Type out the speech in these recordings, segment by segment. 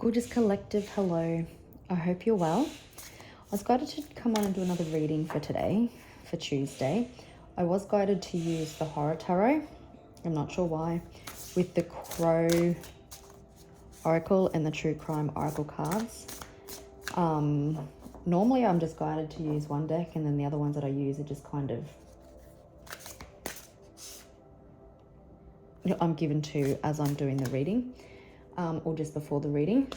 Gorgeous collective, hello. I hope you're well. I was guided to come on and do another reading for today, for Tuesday. I was guided to use the Horror Tarot. I'm not sure why. With the Crow Oracle and the True Crime Oracle cards. Normally I'm just guided to use one deck, and then the other ones that I use are just kind of, I'm given to as I'm doing the reading, or just before the reading.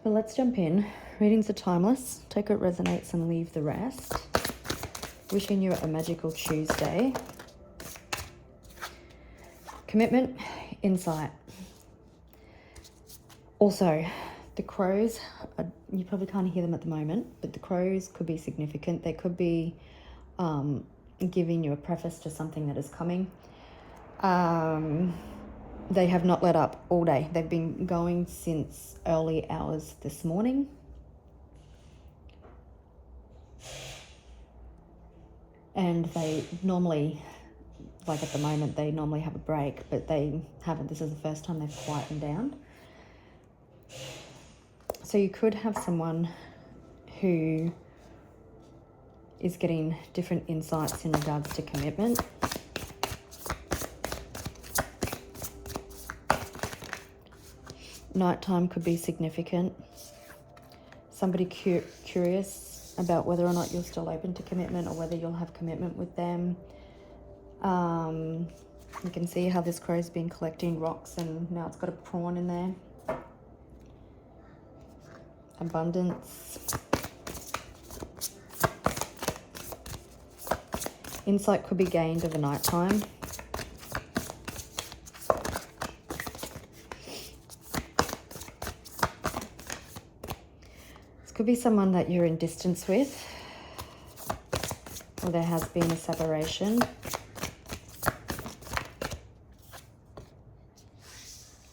But let's jump in. Readings are timeless. Take what resonates and leave the rest. Wishing you a magical Tuesday. Commitment, insight. Also, the crows, you probably can't hear them at the moment, but the crows could be significant. They could be giving you a preface to something that is coming. They have not let up all day. They've been going since early hours this morning. And they normally, like at the moment, they normally have a break, but they haven't. This is the first time they've quietened down. So you could have someone who is getting different insights in regards to commitment. Nighttime could be significant. Somebody curious about whether or not you're still open to commitment or whether you'll have commitment with them. You can see how this crow's been collecting rocks and now it's got a prawn in there. Abundance. Insight could be gained over nighttime. Could be someone that you're in distance with, or there has been a separation.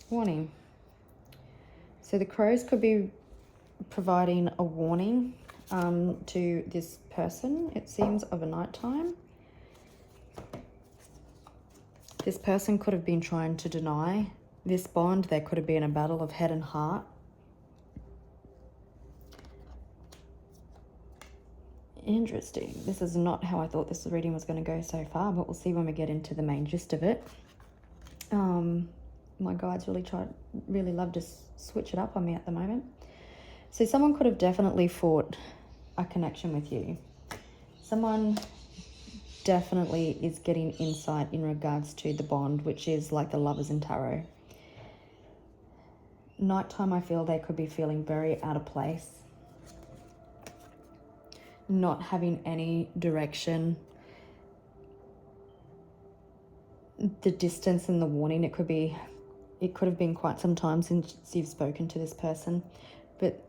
Warning. So the crows could be providing a warning to this person, it seems, of a nighttime. This person could have been trying to deny this bond. There could have been a battle of head and heart. Interesting. This is not how I thought this reading was going to go so far, but we'll see when we get into the main gist of it. My guides really love to switch it up on me at the moment. So someone could have definitely fought a connection with you. Someone definitely is getting insight in regards to the bond, which is like the Lovers in Tarot. Nighttime, I feel they could be feeling very out of place. Not having any direction. The distance and the warning, it could have been quite some time since you've spoken to this person, but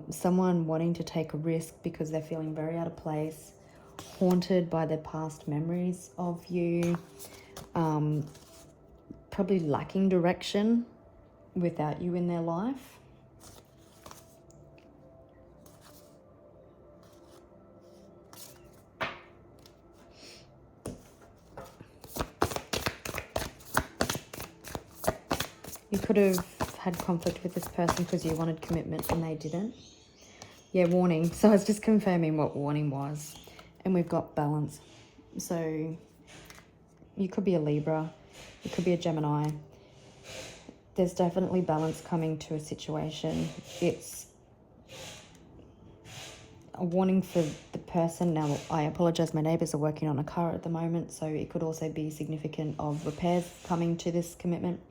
someone wanting to take a risk because they're feeling very out of place, haunted by their past memories of you, probably lacking direction without you in their life. You could have had conflict with this person because you wanted commitment and they didn't. Yeah, warning. So I was just confirming what warning was. And we've got balance. So you could be a Libra. You could be a Gemini. There's definitely balance coming to a situation. It's a warning for the person. Now, I apologize. My neighbours are working on a car at the moment. So it could also be significant of repairs coming to this commitment.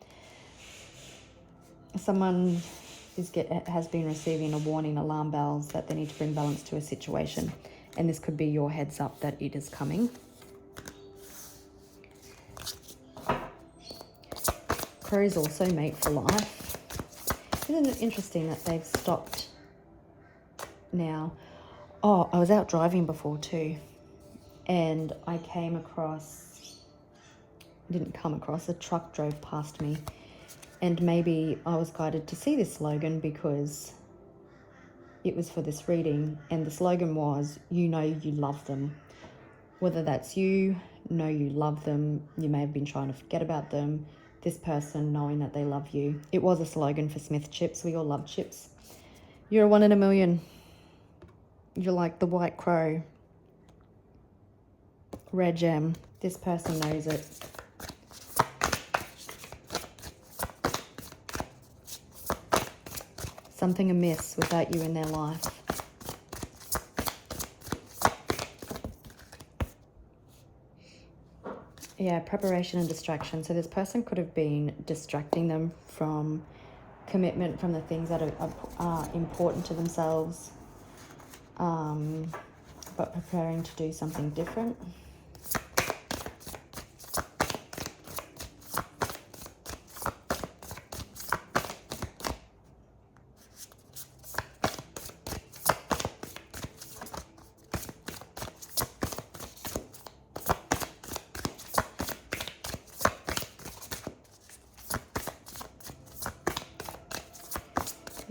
Someone has been receiving a warning, alarm bells, that they need to bring balance to a situation. And this could be your heads up that it is coming. Crows also mate for life. Isn't it interesting that they've stopped now? Oh, I was out driving before too. And I a truck drove past me. And maybe I was guided to see this slogan because it was for this reading. And the slogan was, you know you love them. Whether that's you know you love them, you may have been trying to forget about them, this person knowing that they love you. It was a slogan for Smith chips. We all love chips. You're a 1 in a million. You're like the white crow. Red gem. This person knows it. Something amiss without you in their life. Yeah, preparation and distraction. So this person could have been distracting them from commitment, from the things that are important to themselves, but preparing to do something different.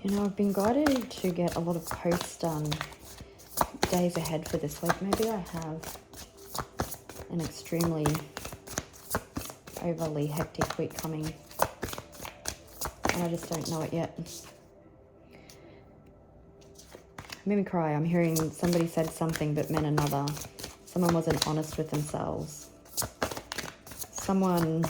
You know, I've been guided to get a lot of posts done days ahead for this week. Maybe I have an extremely overly hectic week coming, and I just don't know it yet. Made me cry. I'm hearing somebody said something but meant another. Someone wasn't honest with themselves. Someone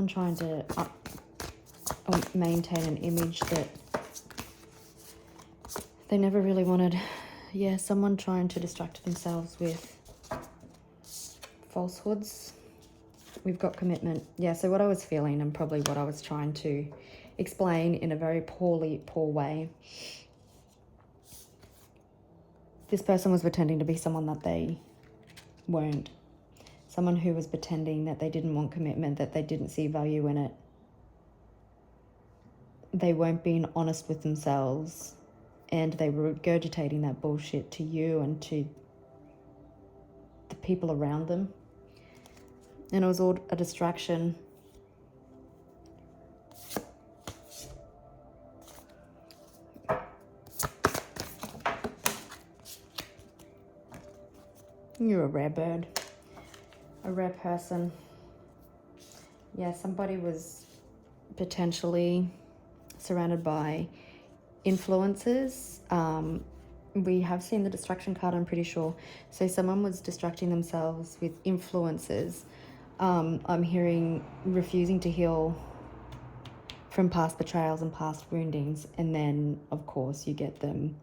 trying to maintain an image that they never really wanted. Yeah, someone trying to distract themselves with falsehoods. We've got commitment. Yeah, so what I was feeling and probably what I was trying to explain in a very poor way. This person was pretending to be someone that they weren't. Someone who was pretending that they didn't want commitment, that they didn't see value in it. They weren't being honest with themselves, and they were regurgitating that bullshit to you and to the people around them. And it was all a distraction. You're a rare bird. A rare person. Yeah, somebody was potentially surrounded by influences. We have seen the distraction card, I'm pretty sure. So someone was distracting themselves with influences. I'm hearing refusing to heal from past betrayals and past woundings. And then, of course, you get them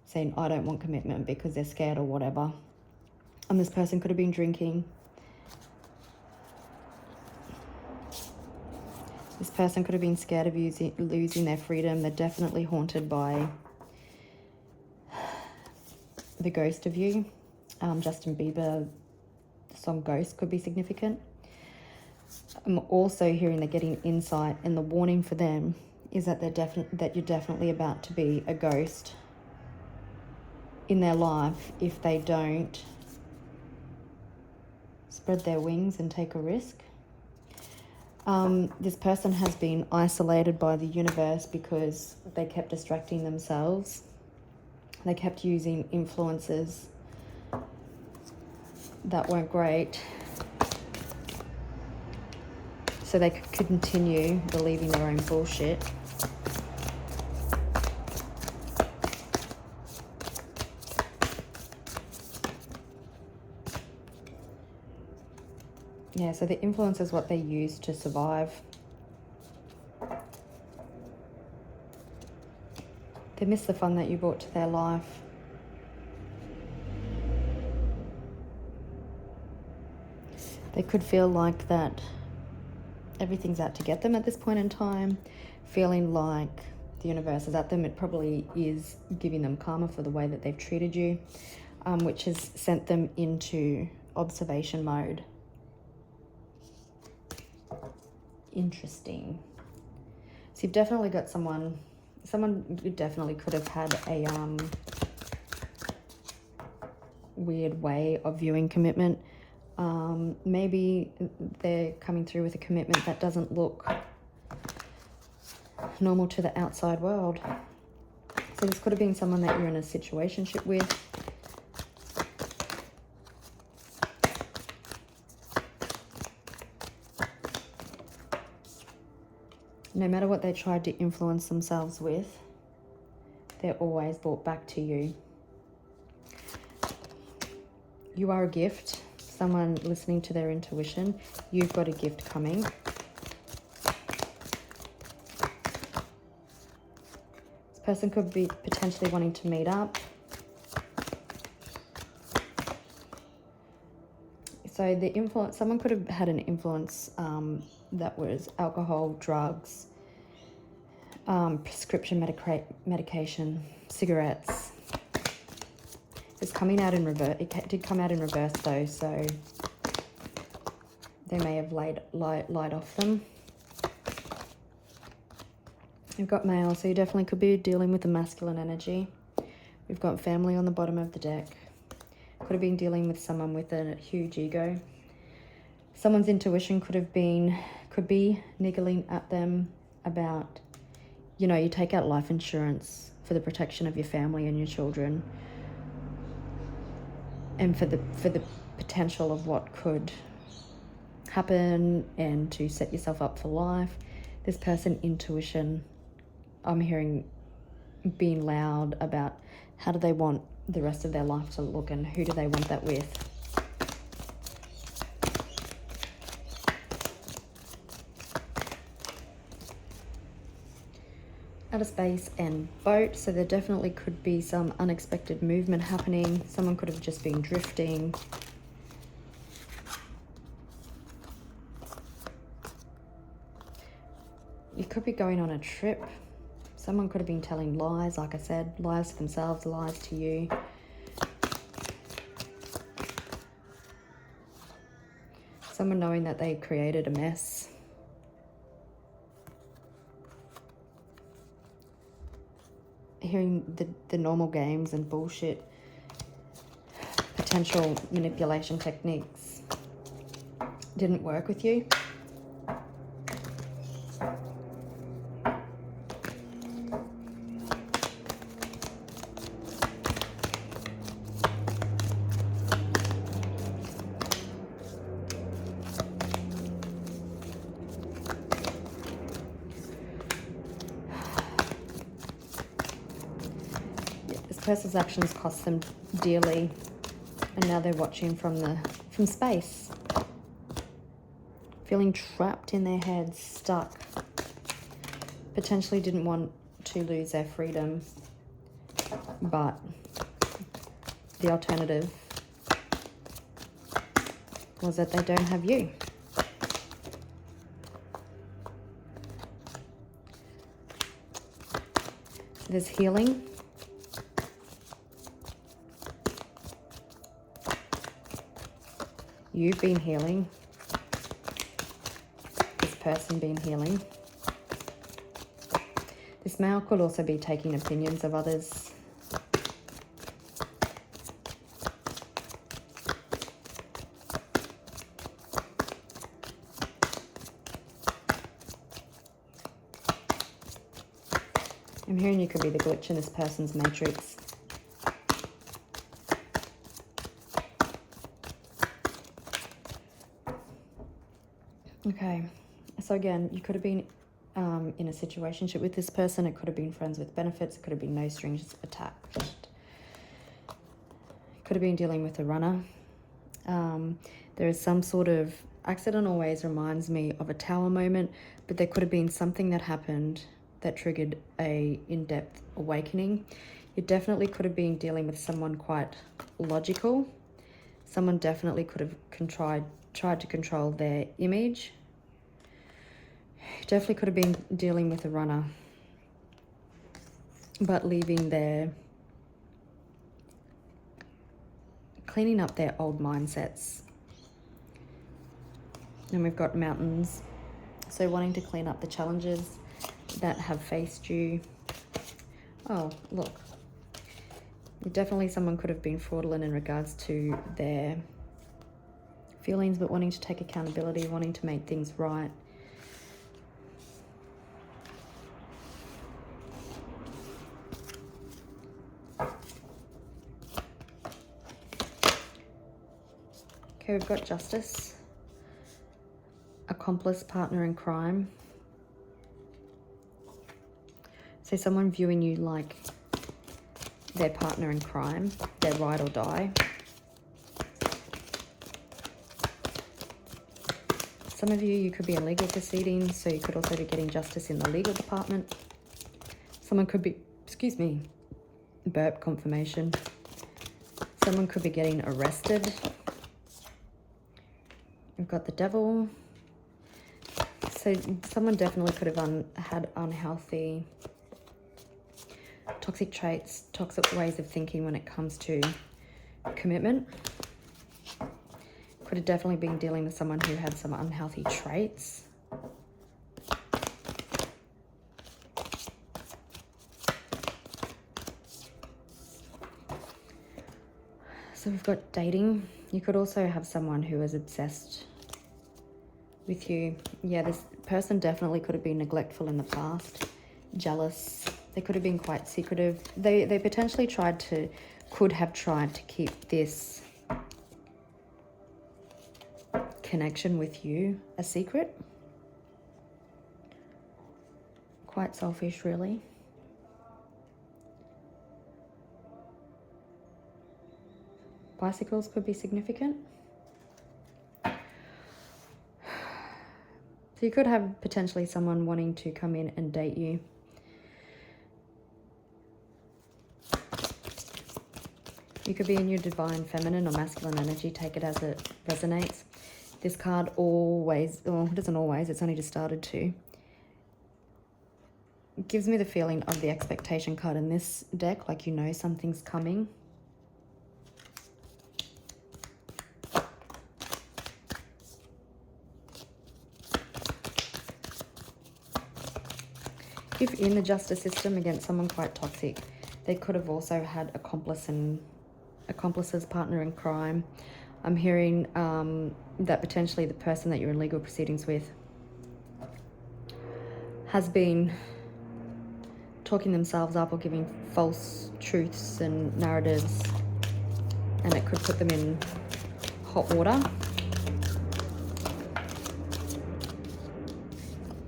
saying, I don't want commitment because they're scared or whatever. And this person could have been drinking. This person could have been scared of losing their freedom. They're definitely haunted by the ghost of you. Justin Bieber, the song Ghost could be significant. I'm also hearing they're getting insight, and the warning for them is that that you're definitely about to be a ghost in their life if they don't spread their wings and take a risk. This person has been isolated by the universe because they kept distracting themselves. They kept using influences that weren't great, so they could continue believing their own bullshit. Yeah, so the influence is what they use to survive. They miss the fun that you brought to their life. They could feel like that everything's out to get them at this point in time, feeling like the universe is at them. It probably is giving them karma for the way that they've treated you, which has sent them into observation mode. Interesting. So you've definitely got someone you definitely could have had a weird way of viewing commitment. Maybe they're coming through with a commitment that doesn't look normal to the outside world. So this could have been someone that you're in a situationship with. No matter what they tried to influence themselves with, they're always brought back to you. You are a gift. Someone listening to their intuition, you've got a gift coming. This person could be potentially wanting to meet up. So the influence, someone could have had an influence that was alcohol, drugs, prescription medication, cigarettes. It's coming out in reverse. It did come out in reverse though, so they may have lied off them. We've got male, so you definitely could be dealing with the masculine energy. We've got family on the bottom of the deck. Could have been dealing with someone with a huge ego. Someone's intuition could be niggling at them about, you know, you take out life insurance for the protection of your family and your children, and for the potential of what could happen, and to set yourself up for life. This person intuition, I'm hearing being loud about how do they want the rest of their life to look and who do they want that with. Outer space and boat, so there definitely could be some unexpected movement happening. Someone could have just been drifting. You could be going on a trip. Someone could have been telling lies, like I said, lies to themselves, lies to you. Someone knowing that they created a mess. Hearing the normal games and bullshit, potential manipulation techniques didn't work with you. Person's actions cost them dearly, and now they're watching from space, feeling trapped in their heads, stuck. Potentially didn't want to lose their freedom, but the alternative was that they don't have you. There's healing. You've been healing. This person been healing. This male could also be taking opinions of others. I'm hearing you could be the glitch in this person's matrix. Okay, so again, you could have been in a situationship with this person. It could have been friends with benefits. It could have been no strings attached. Could have been dealing with a runner. There is some sort of accident. Always reminds me of a tower moment, but there could have been something that happened that triggered a in-depth awakening. You definitely could have been dealing with someone quite logical. Someone definitely could have tried to control their image. Definitely could have been dealing with a runner, but cleaning up their old mindsets. And we've got mountains, so wanting to clean up the challenges that have faced you. Oh, look. Definitely someone could have been fraudulent in regards to their feelings, but wanting to take accountability, wanting to make things right. Okay, we've got justice, accomplice, partner in crime. So someone viewing you like their partner in crime, their ride or die. Some of you could be in legal proceedings, so you could also be getting justice in the legal department. Someone could be, excuse me, burp confirmation. Someone could be getting arrested. We've got the devil. So someone definitely could have had unhealthy, toxic traits, toxic ways of thinking when it comes to commitment. Could have definitely been dealing with someone who had some unhealthy traits. So we've got dating. You could also have someone who is obsessed with you. Yeah, this person definitely could have been neglectful in the past, jealous. They could have been quite secretive. They potentially could have tried to keep this connection with you a secret. Quite selfish, really. Bicycles could be significant. So you could have potentially someone wanting to come in and date you. You could be in your divine feminine or masculine energy. Take it as it resonates. This card always, or it doesn't always, it's only just started to. It gives me the feeling of the expectation card in this deck, like you know something's coming. If in the justice system against someone quite toxic, they could have also had accomplices, partner in crime. I'm hearing that potentially the person that you're in legal proceedings with has been talking themselves up or giving false truths and narratives, and it could put them in hot water.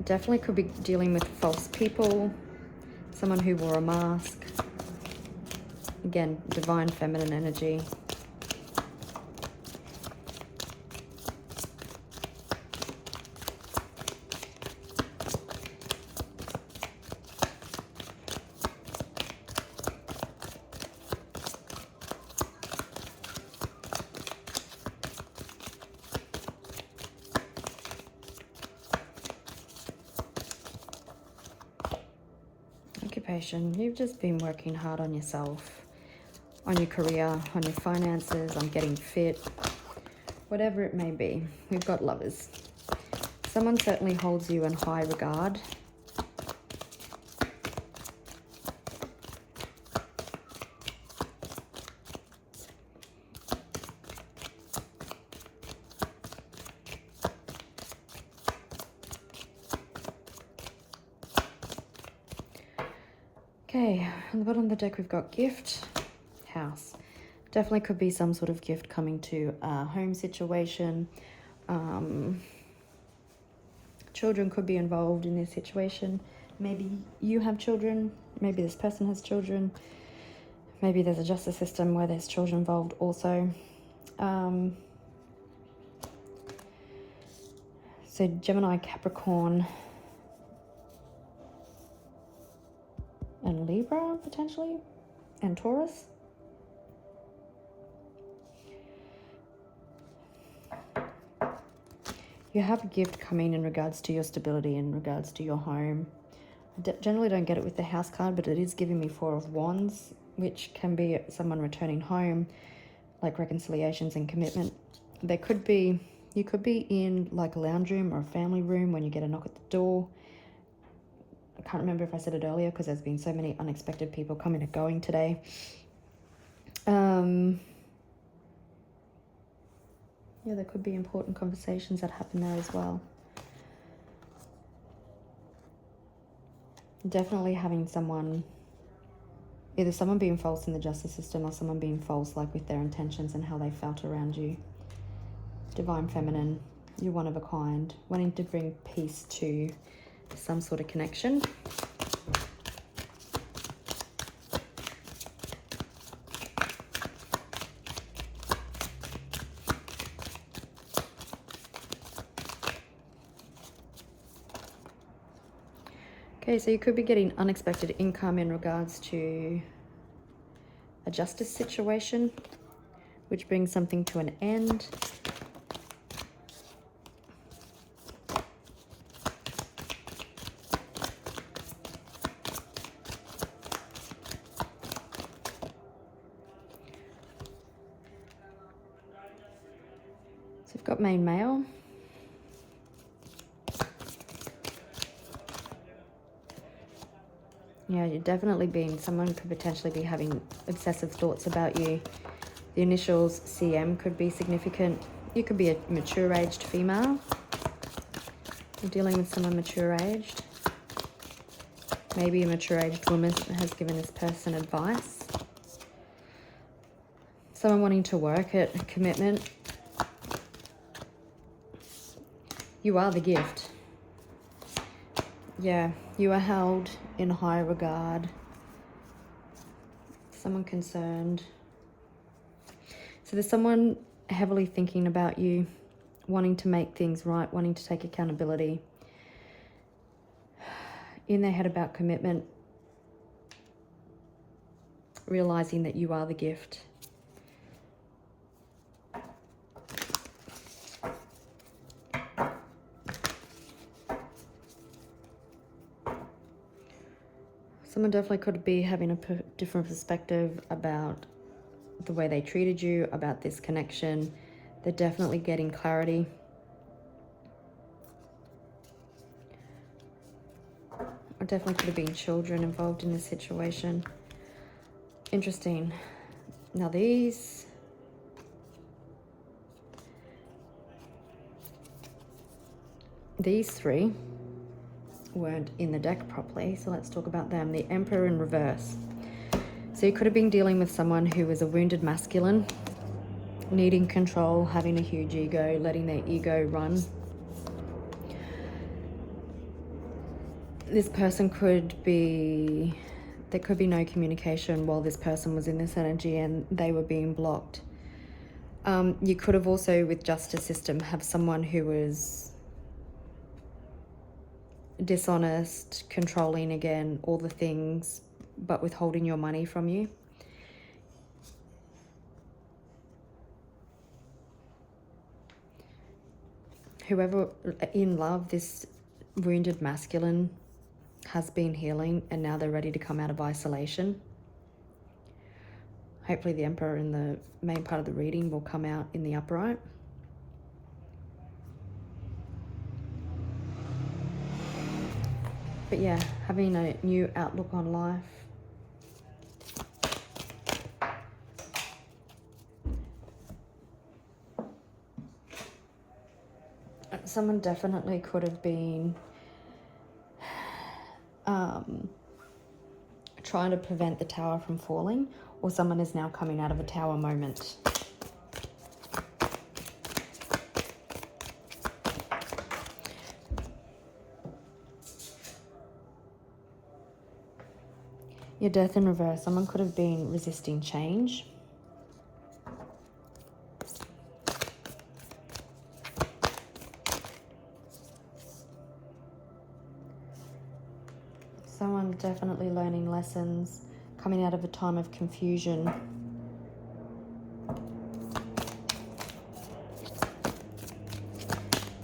Definitely could be dealing with false people, someone who wore a mask. Again, divine feminine energy. Occupation. You've just been working hard on yourself, on your career, on your finances, on getting fit, whatever it may be. We've got lovers. Someone certainly holds you in high regard. Okay, on the bottom of the deck we've got gift, house. Definitely could be some sort of gift coming to a home situation. Children could be involved in this situation. Maybe you have children, maybe this person has children, maybe there's a justice system where there's children involved also. So Gemini, Capricorn, and Libra potentially, and Taurus. You have a gift coming in regards to your stability, in regards to your home. I generally don't get it with the house card, but it is giving me Four of Wands, which can be someone returning home, like reconciliations and commitment. There could be, you could be in like a lounge room or a family room when you get a knock at the door. I can't remember if I said it earlier because there's been so many unexpected people coming and going today. Yeah, there could be important conversations that happen there as well. Definitely having someone, either someone being false in the justice system or someone being false like with their intentions and how they felt around you. Divine Feminine, you're one of a kind, wanting to bring peace to some sort of connection. Okay, so you could be getting unexpected income in regards to a justice situation, which brings something to an end. So we've got main male. Yeah, you're definitely someone could potentially be having obsessive thoughts about you. The initials CM could be significant. You could be a mature-aged female. You're dealing with someone mature-aged. Maybe a mature-aged woman has given this person advice. Someone wanting to work at a commitment. You are the gift. Yeah, you are held in high regard. Someone concerned. So there's someone heavily thinking about you, wanting to make things right, wanting to take accountability. In their head about commitment, realizing that you are the gift. Someone definitely could be having a different perspective about the way they treated you, about this connection. They're definitely getting clarity. Or definitely could have been children involved in this situation. Interesting. Now these three weren't in the deck properly, so let's talk about them. The Emperor in reverse. So you could have been dealing with someone who was a wounded masculine, needing control, having a huge ego, letting their ego run. This person there could be no communication while this person was in this energy and they were being blocked. You could have also, with justice system, have someone who was dishonest, controlling again, all the things, but withholding your money from you. Whoever in love, this wounded masculine has been healing and now they're ready to come out of isolation. Hopefully the Emperor in the main part of the reading will come out in the upright. But yeah, having a new outlook on life. Someone definitely could have been trying to prevent the tower from falling, or someone is now coming out of a tower moment. Your Death in reverse. Someone could have been resisting change. Someone definitely learning lessons, coming out of a time of confusion.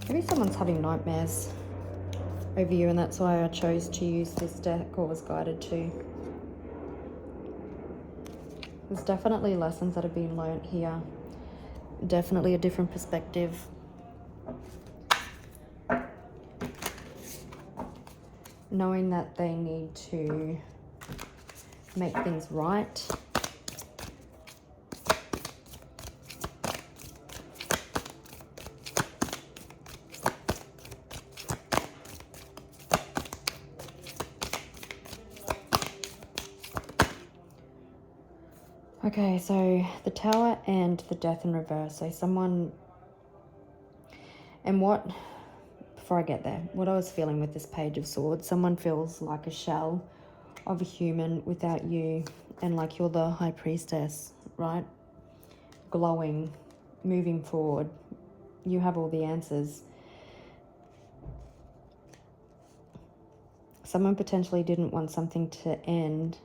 Maybe someone's having nightmares over you, and that's why I chose to use this deck, or was guided to. There's definitely lessons that have been learnt here. Definitely a different perspective. Knowing that they need to make things right. Okay, so the Tower and the Death in reverse. So someone And before I get there, what I was feeling with this Page of Swords, someone feels like a shell of a human without you, and like you're the High Priestess, right? Glowing, moving forward. You have all the answers. Someone potentially didn't want something to end,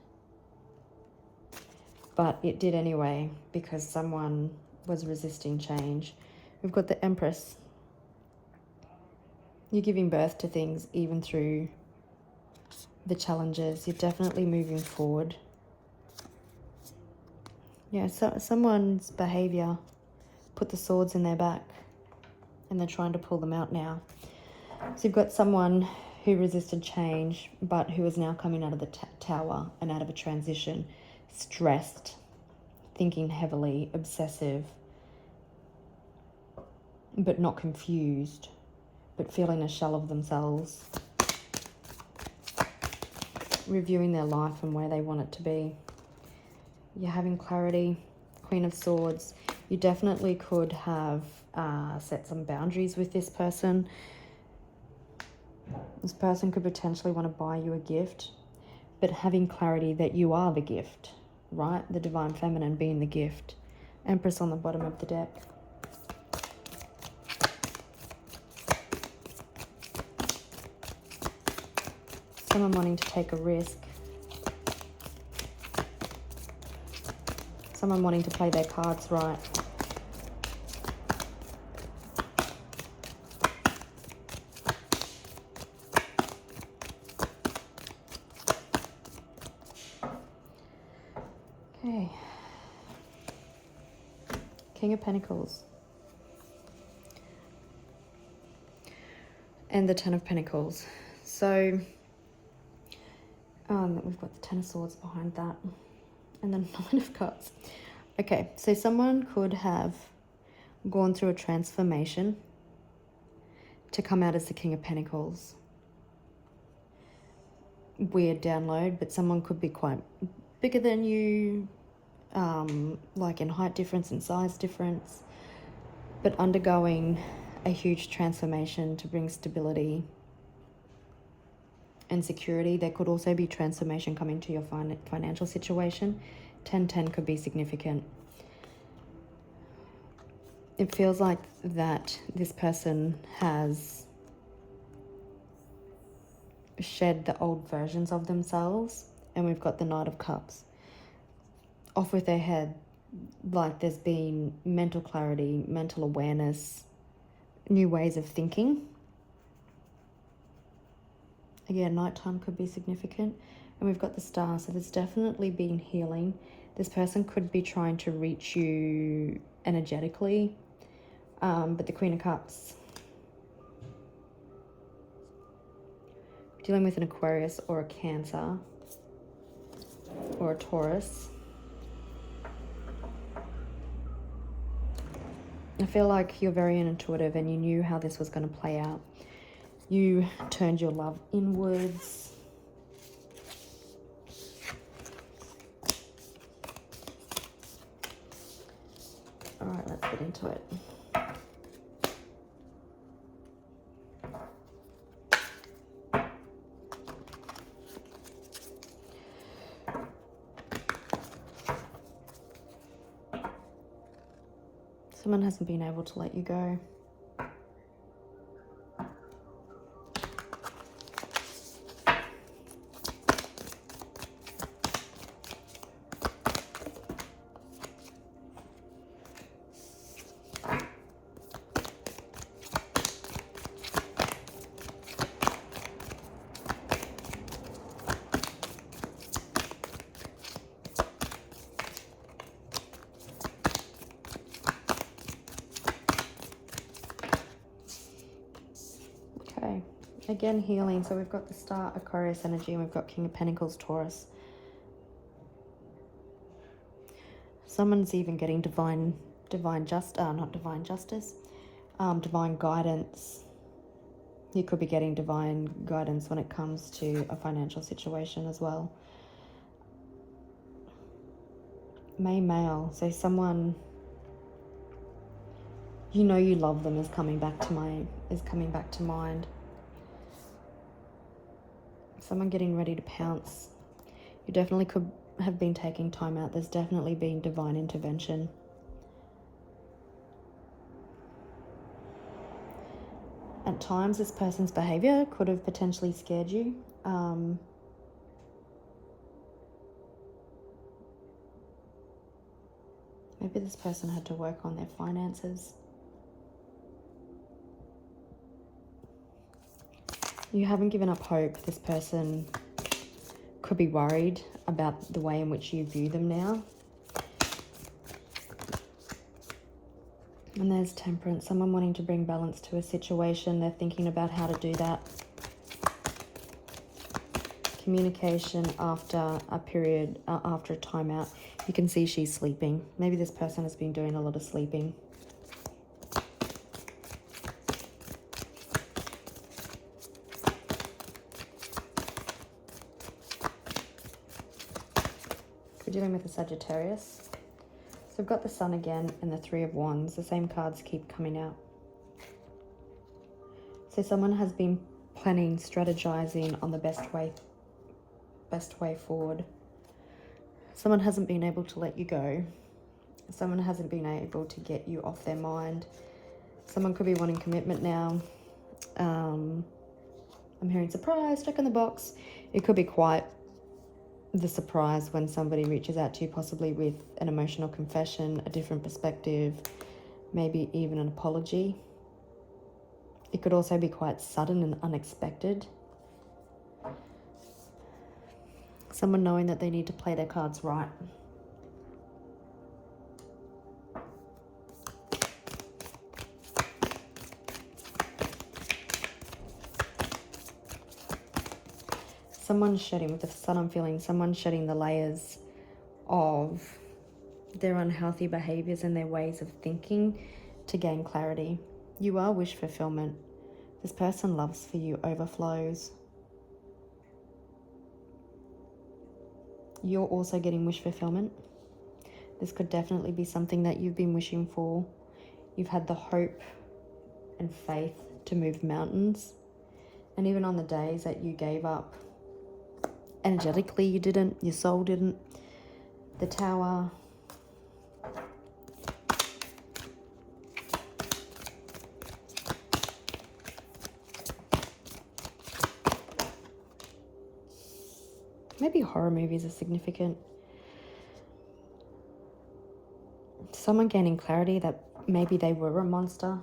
but it did anyway because someone was resisting change. We've got the Empress. You're giving birth to things even through the challenges. You're definitely moving forward. Yeah, so someone's behavior put the swords in their back and they're trying to pull them out now. So you've got someone who resisted change, but who is now coming out of the tower and out of a transition, stressed, thinking heavily, obsessive, but not confused, but feeling a shell of themselves, reviewing their life and where they want it to be. You're having clarity. Queen of Swords. You definitely could have set some boundaries with this person. This person could potentially want to buy you a gift, but having clarity that you are the gift, right? The Divine Feminine being the gift. Empress on the bottom of the deck. Someone wanting to take a risk. Someone wanting to play their cards right. Okay. King of Pentacles. And the Ten of Pentacles. So, we've got the Ten of Swords behind that. And then 9 of Cups. Okay, so someone could have gone through a transformation to come out as the King of Pentacles. Weird download, but someone could be quite bigger than you, like in height difference and size difference, but undergoing a huge transformation to bring stability and security. There could also be transformation coming to your financial situation. 10-10 could be significant. It feels like that this person has shed the old versions of themselves, and we've got the Knight of Cups. Off with their head, like there's been mental clarity, mental awareness, new ways of thinking. Again, nighttime could be significant. And we've got the Star, so there's definitely been healing. This person could be trying to reach you energetically, but the Queen of Cups. Dealing with an Aquarius or a Cancer or a Taurus. I feel like you're very intuitive and you knew how this was going to play out. You turned your love inwards. All right, let's get into it. Someone hasn't been able to let you go. Again, healing. So we've got the Star, Aquarius energy, and we've got King of Pentacles, Taurus. Someone's even getting divine guidance. You could be getting divine guidance when it comes to a financial situation as well. Male. So someone You know you love them is coming back to mind. Someone getting ready to pounce. You definitely could have been taking time out. There's definitely been divine intervention. At times, this person's behavior could have potentially scared you. Maybe this person had to work on their finances. You haven't given up hope. This person could be worried about the way in which you view them now. And there's Temperance, someone wanting to bring balance to a situation. They're thinking about how to do that. Communication after a period, after a timeout. You can see she's sleeping. Maybe this person has been doing a lot of sleeping. We're dealing with a Sagittarius. So we've got the Sun again and the Three of Wands. The same cards keep coming out. So someone has been planning, strategizing on the best way forward. Someone hasn't been able to let you go. Someone hasn't been able to get you off their mind. Someone could be wanting commitment now. I'm hearing surprise, check in the box. It could be quite the surprise when somebody reaches out to you, possibly with an emotional confession, a different perspective, maybe even an apology. It could also be quite sudden and unexpected. Someone knowing that they need to play their cards right. Someone shedding, with the Sun I'm feeling, someone shedding the layers of their unhealthy behaviors and their ways of thinking to gain clarity. You are wish fulfillment. This person loves for you overflows. You're also getting wish fulfillment. This could definitely be something that you've been wishing for. You've had the hope and faith to move mountains. And even on the days that you gave up, energetically you didn't, your soul didn't. The Tower. Maybe horror movies are significant. Someone gaining clarity that maybe they were a monster.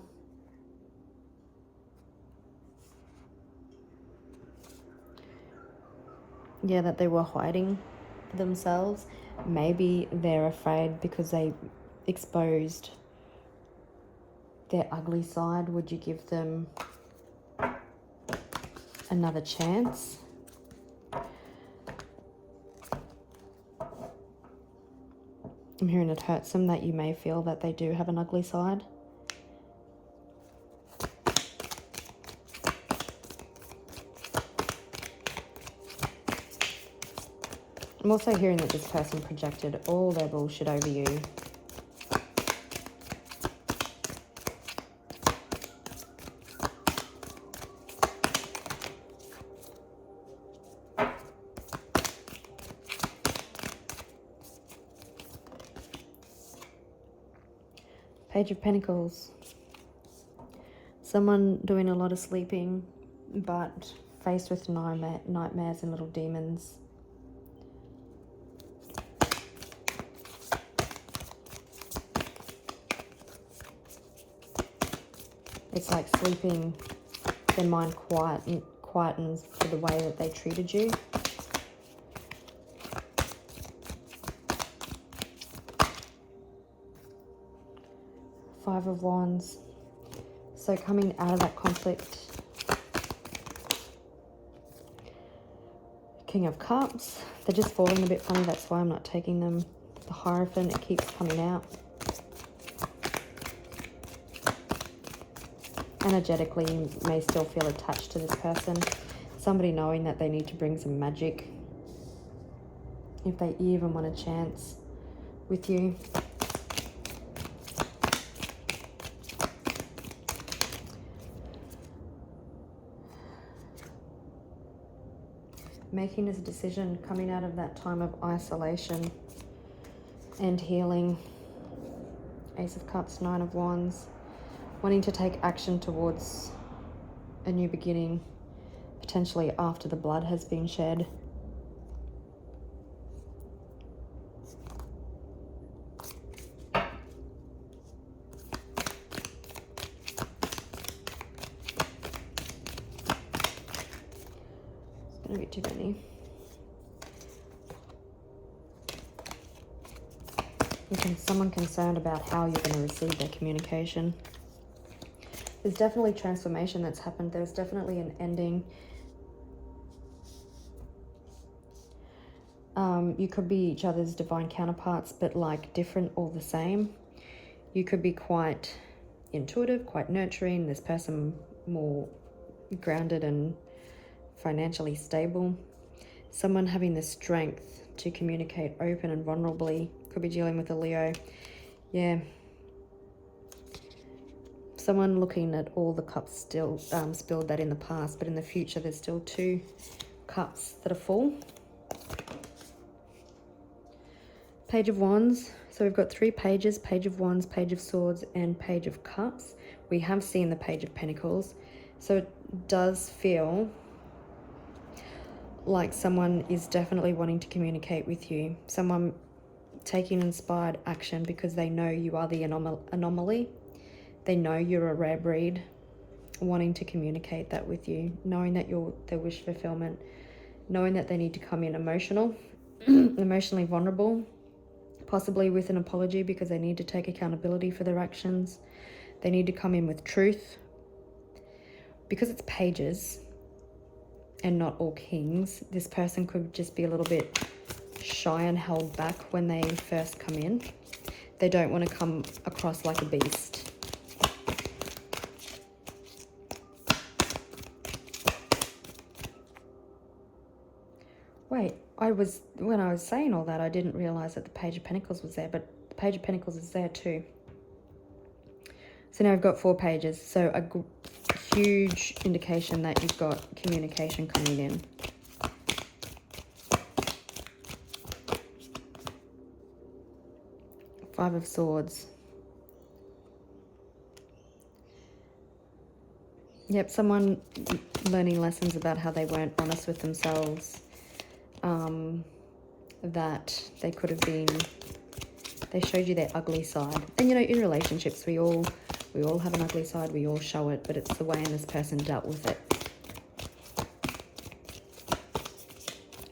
Yeah, that they were hiding themselves. Maybe they're afraid because they exposed their ugly side. Would you give them another chance? I'm hearing it hurts them that you may feel that they do have an ugly side. I'm also hearing that this person projected all their bullshit over you. Page of Pentacles. Someone doing a lot of sleeping, but faced with nightmares and little demons. It's like sleeping, their mind quietens for the way that they treated you. Five of Wands. So coming out of that conflict. King of Cups. They're just falling a bit funny, that's why I'm not taking them. The Hierophant, it keeps coming out. Energetically, you may still feel attached to this person. Somebody knowing that they need to bring some magic if they even want a chance with you. making this decision, coming out of that time of isolation and healing. Ace of Cups, Nine of Wands, wanting to take action towards a new beginning, potentially after the blood has been shed. It's going to be too many. Someone concerned about how you're going to receive their communication. There's definitely transformation that's happened. There's definitely an ending. You could be each other's divine counterparts, but like different all the same. You could be quite intuitive, quite nurturing. This person more grounded and financially stable. Someone having the strength to communicate open and vulnerably. Could be dealing with a Leo. Yeah. Someone looking at all the cups still spilled that in the past, but in the future there's still 2 cups that are full. Page of Wands. So we've got 3 pages: Page of Wands, Page of Swords, and Page of Cups. We have seen the Page of Pentacles. So it does feel like someone is definitely wanting to communicate with you. Someone taking inspired action because they know you are the anomaly. They know you're a rare breed, wanting to communicate that with you, knowing that you're their wish fulfillment, knowing that they need to come in emotional, emotionally vulnerable, possibly with an apology because they need to take accountability for their actions. They need to come in with truth. Because it's pages and not all kings, this person could just be a little bit shy and held back when they first come in. They don't want to come across like a beast. Wait, when I was saying all that, I didn't realize that the Page of Pentacles was there, but the Page of Pentacles is there too. So now I've got 4 pages. So a huge indication that you've got communication coming in. Five of Swords. Yep, someone learning lessons about how they weren't honest with themselves. That they could have been, they showed you their ugly side. And you know, in relationships, we all have an ugly side, we all show it, but it's the way this person dealt with it.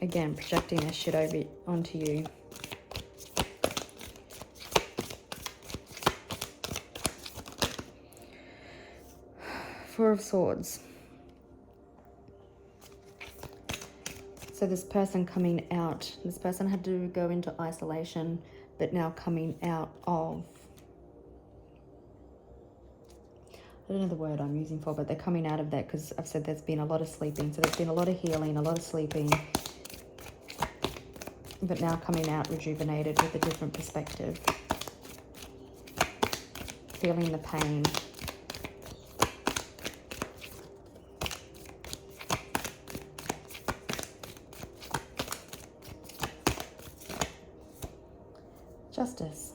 Again, projecting their shit over onto you. Four of Swords. So this person coming out, this person had to go into isolation, but now coming out of, I don't know the word I'm using for, but they're coming out of that because I've said there's been a lot of sleeping. So there's been a lot of healing, a lot of sleeping, but now coming out rejuvenated with a different perspective. Feeling the pain. Justice.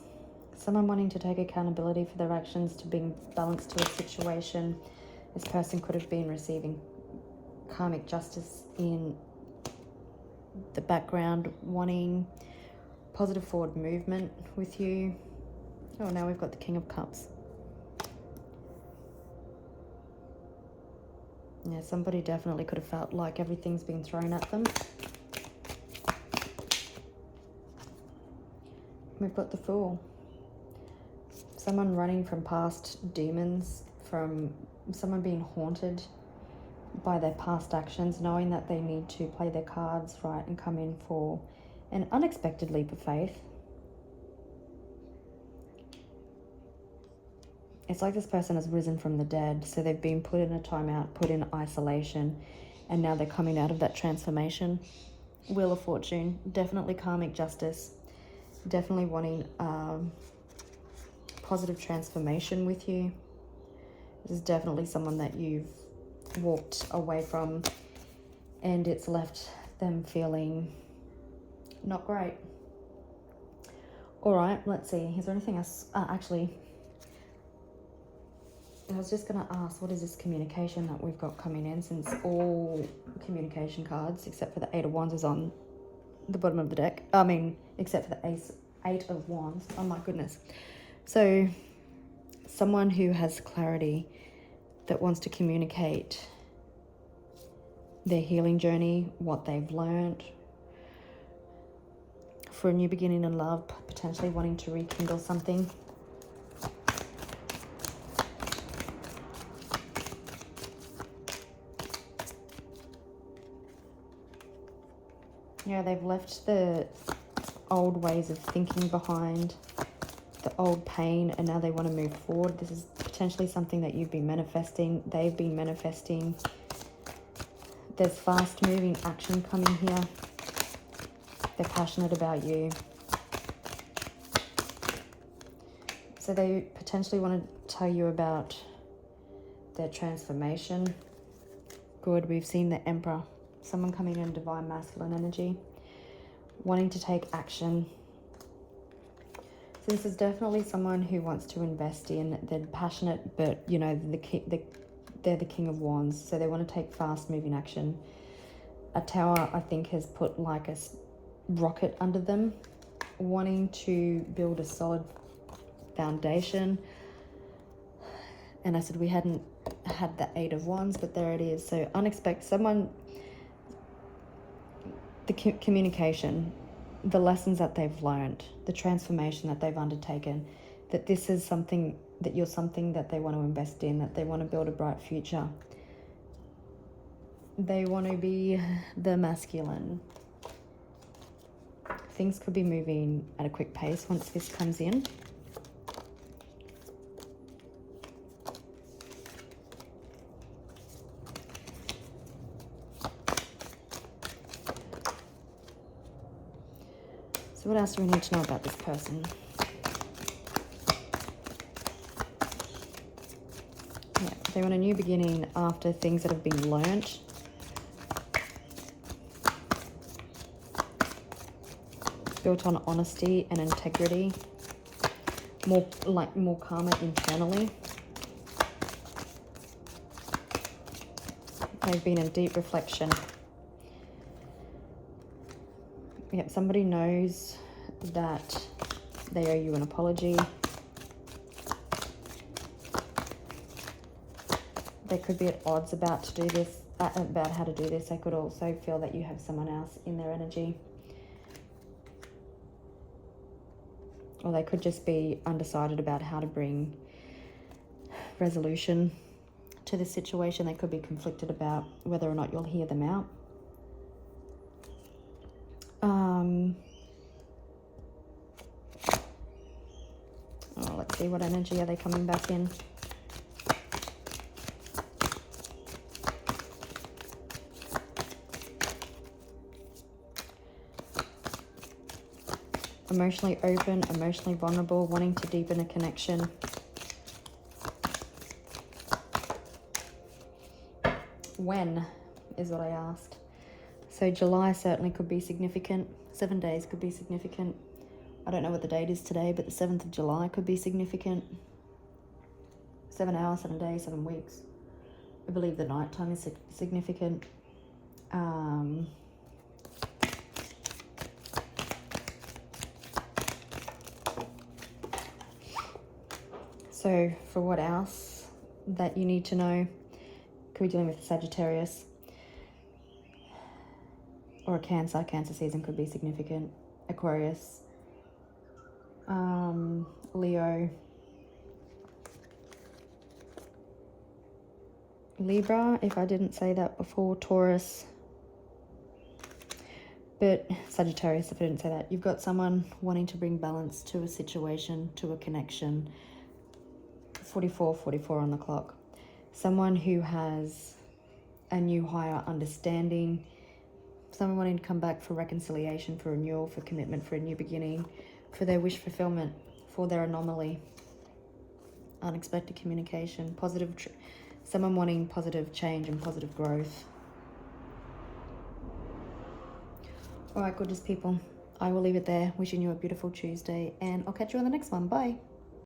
Someone wanting to take accountability for their actions, to bring balance to a situation. This person could have been receiving karmic justice in the background, wanting positive forward movement with you. Oh, now we've got the King of Cups. Yeah, somebody definitely could have felt like everything's been thrown at them. We've got the Fool. Someone running from past demons, from someone being haunted by their past actions, knowing that they need to play their cards right and come in for an unexpected leap of faith. It's like this person has risen from the dead, so they've been put in a timeout, put in isolation, and now they're coming out of that transformation. Wheel of Fortune, definitely karmic justice. Definitely wanting positive transformation with you. This is definitely someone that you've walked away from and it's left them feeling not great. All right, let's see. Is there anything else? Actually, I was just going to ask, what is this communication that we've got coming in, since all communication cards, except for the Eight of Wands, is on the bottom of the deck. I mean, except for the Eight of Wands. Oh my goodness. So, someone who has clarity, that wants to communicate their healing journey, what they've learned, for a new beginning in love, potentially wanting to rekindle something. Yeah, they've left the old ways of thinking behind, the old pain, and now they want to move forward. This is potentially something that you've been manifesting, they've been manifesting. There's fast moving action coming here. They're passionate about you. So they potentially want to tell you about their transformation. Good, we've seen the Emperor. Someone coming in divine masculine energy, wanting to take action. So this is definitely someone who wants to invest in. They're passionate, but you know, they're the King of Wands, so they want to take fast moving action. A Tower, I think, has put like a rocket under them, wanting to build a solid foundation. And I said we hadn't had the Eight of Wands, but there it is. So unexpected, someone, the communication, the lessons that they've learned, the transformation that they've undertaken, that this is something, that you're something that they want to invest in, that they want to build a bright future. They want to be the masculine. Things could be moving at a quick pace once this comes in. So what else do we need to know about this person? Yeah, they want a new beginning after things that have been learnt. Built on honesty and integrity. More karma internally. They've been in deep reflection. Yep, somebody knows that they owe you an apology. They could be at odds about how to do this. They could also feel that you have someone else in their energy. Or they could just be undecided about how to bring resolution to the situation. They could be conflicted about whether or not you'll hear them out. Let's see, what energy are they coming back in? Emotionally open, emotionally vulnerable, wanting to deepen a connection. When is what I asked. So July certainly could be significant. 7 days could be significant. I don't know what the date is today, but the 7th of July could be significant. 7 hours, 7 days, 7 weeks. I believe the night time is significant. So for what else that you need to know, could be dealing with a Sagittarius or a Cancer. Cancer season could be significant. Aquarius, Leo, Libra, if I didn't say that before, Taurus, but Sagittarius, if I didn't say that. You've got someone wanting to bring balance to a situation, to a connection. 44 on the clock. Someone who has a new higher understanding. Someone wanting to come back for reconciliation, for renewal, for commitment, for a new beginning, for their wish fulfillment, for their anomaly. Unexpected communication, someone wanting positive change and positive growth. All right, gorgeous people. I will leave it there. Wishing you a beautiful Tuesday, and I'll catch you on the next one. Bye.